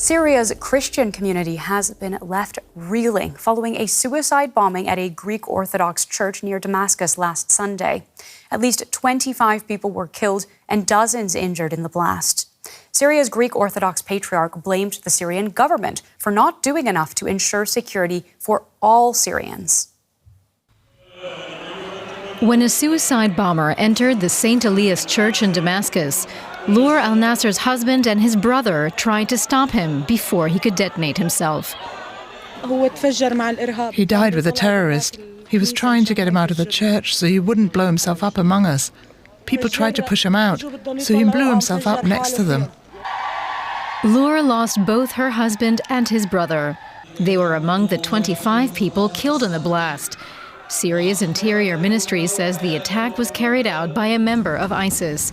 Syria's Christian community has been left reeling following a suicide bombing at a Greek Orthodox church near Damascus last Sunday. At least 25 people were killed and dozens injured in the blast. Syria's Greek Orthodox Patriarch blamed the Syrian government for not doing enough to ensure security for all Syrians. When a suicide bomber entered the St. Elias Church in Damascus, Noor al-Nasser's husband and his brother tried to stop him before he could detonate himself. He died with a terrorist. He was trying to get him out of the church so he wouldn't blow himself up among us. People tried to push him out, so he blew himself up next to them. Noor lost both her husband and his brother. They were among the 25 people killed in the blast. Syria's Interior Ministry says the attack was carried out by a member of ISIS.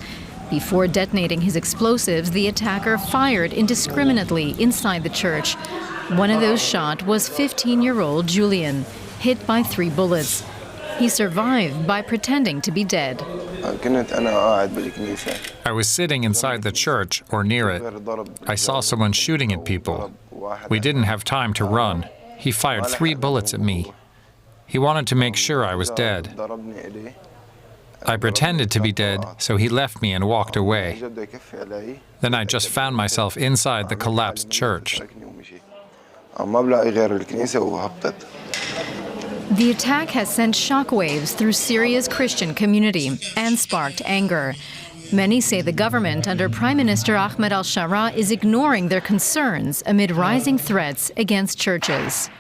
Before detonating his explosives, the attacker fired indiscriminately inside the church. One of those shot was 15-year-old Julian, hit by 3 bullets. He survived by pretending to be dead. I was sitting inside the church, or near it. I saw someone shooting at people. We didn't have time to run. He fired 3 bullets at me. He wanted to make sure I was dead. I pretended to be dead, so he left me and walked away. Then I just found myself inside the collapsed church. The attack has sent shockwaves through Syria's Christian community and sparked anger. Many say the government under Prime Minister Ahmed al-Sharaa is ignoring their concerns amid rising threats against churches.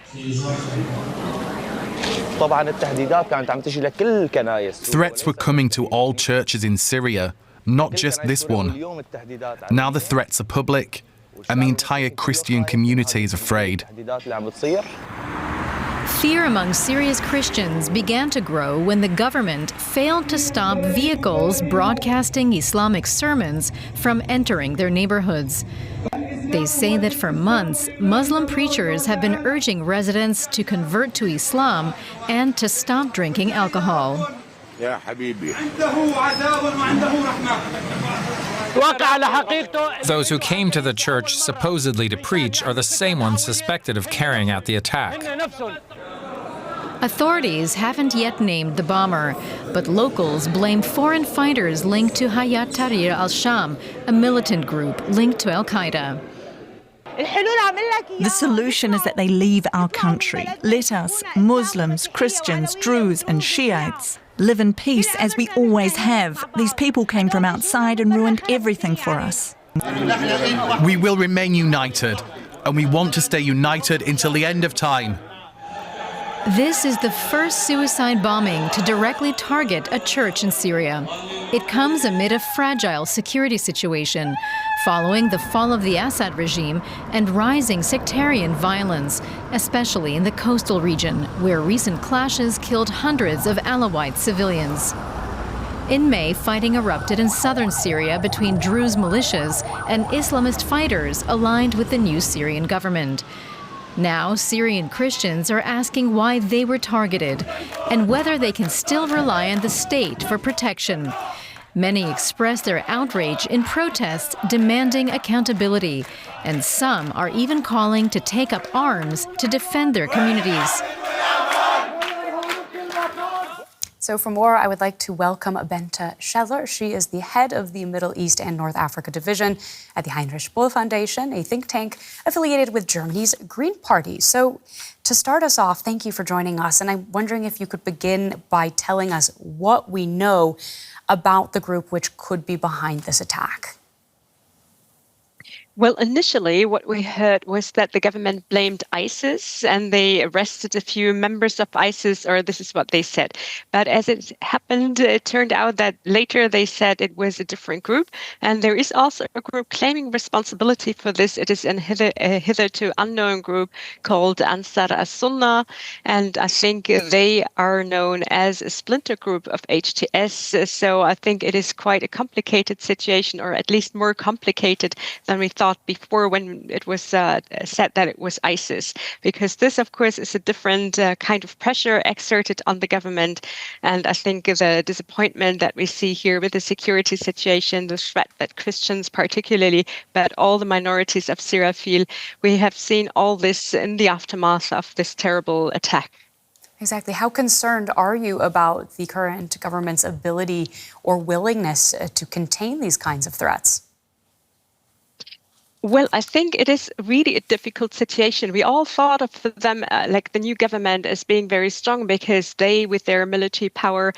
Threats were coming to all churches in Syria, not just this one. Now the threats are public, and the entire Christian community is afraid. Fear among Syria's Christians began to grow when the government failed to stop vehicles broadcasting Islamic sermons from entering their neighborhoods. They say that for months, Muslim preachers have been urging residents to convert to Islam and to stop drinking alcohol. Those who came to the church supposedly to preach are the same ones suspected of carrying out the attack. Authorities haven't yet named the bomber, but locals blame foreign fighters linked to Hayat Tahrir al-Sham, a militant group linked to al-Qaeda. The solution is that they leave our country. Let us, Muslims, Christians, Druze and Shiites, live in peace as we always have. These people came from outside and ruined everything for us. We will remain united, and we want to stay united until the end of time. This is the first suicide bombing to directly target a church in Syria. It comes amid a fragile security situation following the fall of the Assad regime and rising sectarian violence, especially in the coastal region, where recent clashes killed hundreds of Alawite civilians. In May, fighting erupted in southern Syria between Druze militias and Islamist fighters aligned with the new Syrian government. Now, Syrian Christians are asking why they were targeted and whether they can still rely on the state for protection. Many express their outrage in protests demanding accountability, and some are even calling to take up arms to defend their communities. So for more, I would like to welcome Bente Scheller. She is the head of the Middle East and North Africa Division at the Heinrich Böll Foundation, a think tank affiliated with Germany's Green Party. So to start us off, thank you for joining us. And I'm wondering if you could begin by telling us what we know about the group which could be behind this attack. Well, initially, what we heard was that the government blamed ISIS and they arrested a few members of ISIS, or this is what they said. But as it happened, it turned out that later they said it was a different group. And there is also a group claiming responsibility for this. It is a hitherto unknown group called Ansar as-Sunnah. And I think they are known as a splinter group of HTS. So I think it is quite a complicated situation, or at least more complicated than we thought thought before when it was said that it was ISIS, because this, of course, is a different kind of pressure exerted on the government. And I think the disappointment that we see here with the security situation, the threat that Christians particularly, but all the minorities of Syria feel, we have seen all this in the aftermath of this terrible attack. Exactly. How concerned are you about the current government's ability or willingness to contain these kinds of threats? Well, I think it is really a difficult situation. We all thought of them, like the new government, as being very strong because they, with their military power,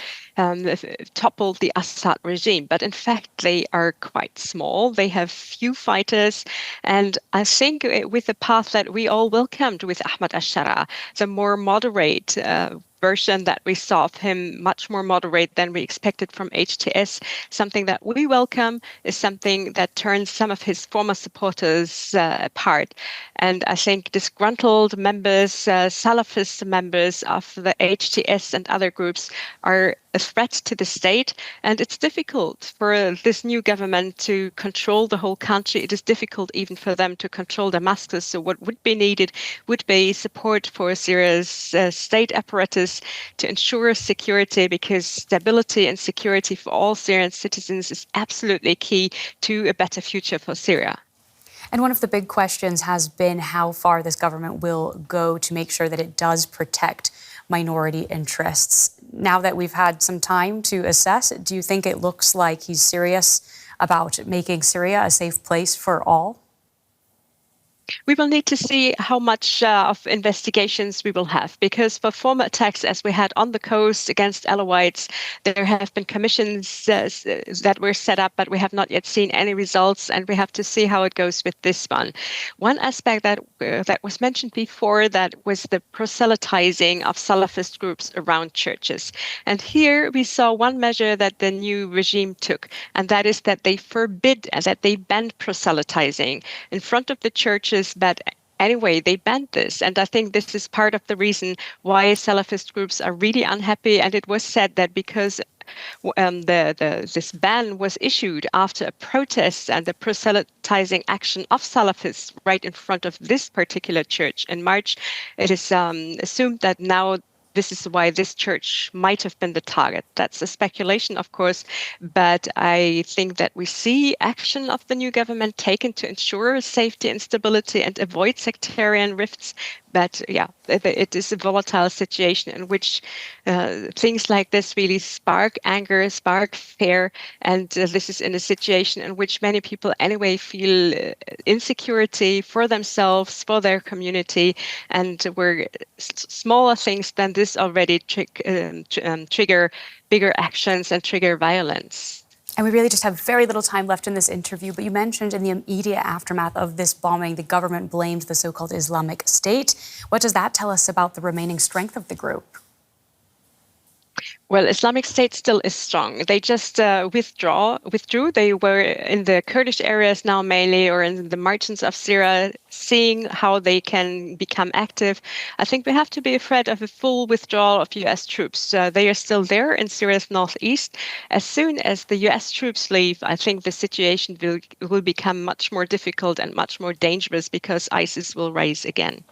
toppled the Assad regime. But in fact, they are quite small. They have few fighters. And I think with the path that we all welcomed with Ahmed al-Sharaa, the more moderate version that we saw of him, much more moderate than we expected from HTS. Something that we welcome is something that turns some of his former supporters apart. And I think disgruntled members, Salafist members of the HTS and other groups are a threat to the state. And it's difficult for this new government to control the whole country. It is difficult even for them to control Damascus. So what would be needed would be support for Syria's state apparatus to ensure security, because stability and security for all Syrian citizens is absolutely key to a better future for Syria. And one of the big questions has been how far this government will go to make sure that it does protect minority interests. Now that we've had some time to assess, do you think it looks like he's serious about making Syria a safe place for all? We will need to see how much of investigations we will have, because for former attacks, as we had on the coast against Alawites, there have been commissions that were set up, but we have not yet seen any results, and we have to see how it goes with this one. One aspect that was mentioned before, that was the proselytizing of Salafist groups around churches. And here we saw one measure that the new regime took, and that is that they banned proselytizing in front of the churches. But anyway, they banned this. And I think this is part of the reason why Salafist groups are really unhappy. And it was said that because this ban was issued after a protest and the proselytizing action of Salafists right in front of this particular church in March, it is assumed that now this is why this church might have been the target. That's a speculation, of course, but I think that we see action of the new government taken to ensure safety and stability and avoid sectarian rifts. But yeah, it is a volatile situation in which things like this really spark anger, spark fear. And this is in a situation in which many people anyway feel insecurity for themselves, for their community. And where smaller things than this already trigger bigger actions and trigger violence. And we really just have very little time left in this interview, but you mentioned in the immediate aftermath of this bombing, the government blamed the so-called Islamic State. What does that tell us about the remaining strength of the group? Well, Islamic State still is strong. They just withdrew. They were in the Kurdish areas now mainly, or in the margins of Syria, seeing how they can become active. I think we have to be afraid of a full withdrawal of US troops. They are still there in Syria's northeast. As soon as the US troops leave, I think the situation will become much more difficult and much more dangerous, because ISIS will rise again.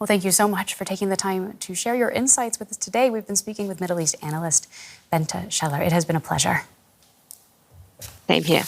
Well, thank you so much for taking the time to share your insights with us today. We've been speaking with Middle East analyst Bente Scheller. It has been a pleasure. Same here.